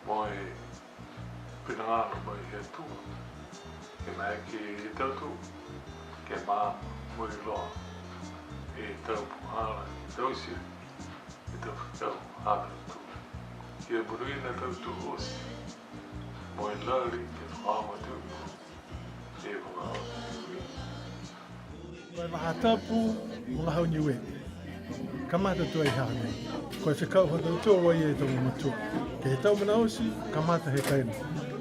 Moi pinangalo mai he tu. Ke mai ki tatu ke ma moi lo. E tau puhala tau si. E tau hala tu. Ke buruina tau tu osi. Moi lari ke whama tu. E whama Mai mahatapu mga hau Niue. Kamata tu ai hane. Ko se kau ho tau tō ai e tau matua. Ke he tau mana osi, kamata he kaina.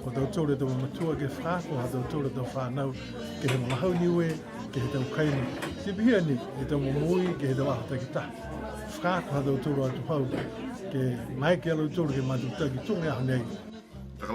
Ko tau tō le tau matua ke whāko, ha tau tō le tau whānau. Ke he mga hau Niue, ke he tau kaina. Si bihia ni, he tau momoi, ke he tau ahata ki taha. Whāko ha tau tō le atu hau. Ke mai ke alau tō le ke matu taki tunga hane ai. Just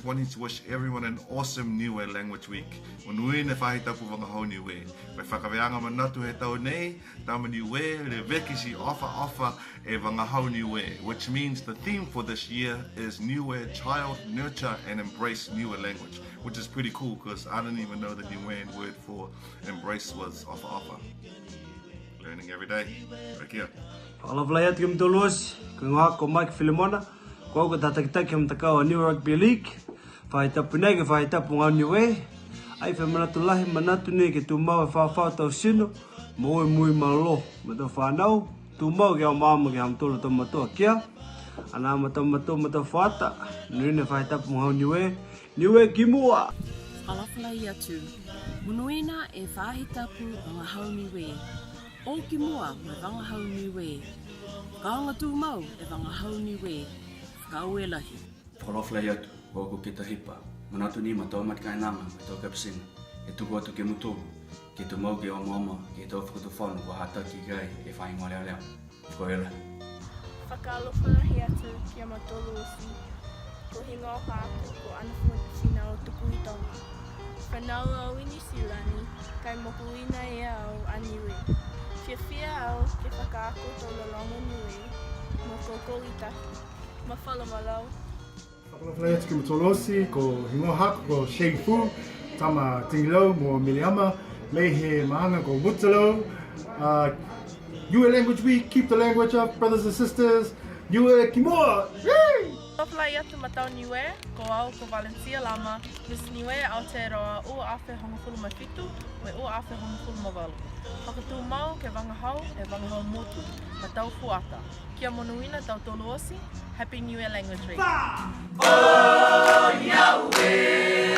wanting to wish everyone an awesome Niue Language Week. O nui ne whahitapu wangahau Niue. Mai whakaweanga manatu he tau nei, tama Niue, le vekisi ofa e wangahau Niue, which means the theme for this year is Niue, child, nurture and embrace Niue language, which is pretty cool because I didn't even know the Niuean word for embrace was ofa. Learning every day. Right here. Whakalawhalai atu ki mtoluas, ko ngā ko Mike Filimona, ko au ka tātakitaki am takau a Niue Rugby League, whahitapu nei ke whahitapu ngā Niue, ai whai manatu lahi manatu nei ke tūmau e whawhau tau sino, mo e mui malo, ma tau whanau, tūmau ke au māma ke hamtolo tau matua kia, ana ma tau matua ma tau whata, nui ne whahitapu ngā Niue, Niue ki mua! Whakalawhalai atu, munuina e whahitapu ngā hau Niue. O ki mua me wangahau Niue. Kaonga tū mau e wangahau Niue. Kau e lahi. Whakalawhalai atu, wako ki ta hipa. Manatu ni ma tau matikainanga, me tau kapsina. E tuku atu ke mutu, ke tu mau ke o mama, ke tau whakatawhanu, wa hata ki gai, e whaingoa leo leo. Ko e lahi. Whakalawhalahi atu ki a matolo osi. Ko hinga o hāku, ko anafuatina o tuku i tonga. Whanau au i New Zealani, kai moku ina e au a Niue. Whiawhia au ke whakaako tau lalonga Niue, mo koko i taki. Ma whalamalau. Whakalawhalai atu ki Matolosi, ko hingo haku ko Shane Fu, tama Tingilau mo Miliama, mei he mahanga ko Mutalo. Niue Language Week, keep the language up, brothers and sisters. Niue ki mua! Whakalawhalai atu matau Niue, ko au ko Valencia Lama, Miss Niue Aotearoa o awhi hongofulu mawhitu, me o awhi hongofulu mawalu. Whakatū mau ke wangahau e wangahau motu, ma tau fuata. Kia monuina tau tolu osi, Happy Niue Language Week. Oh, Yahweh!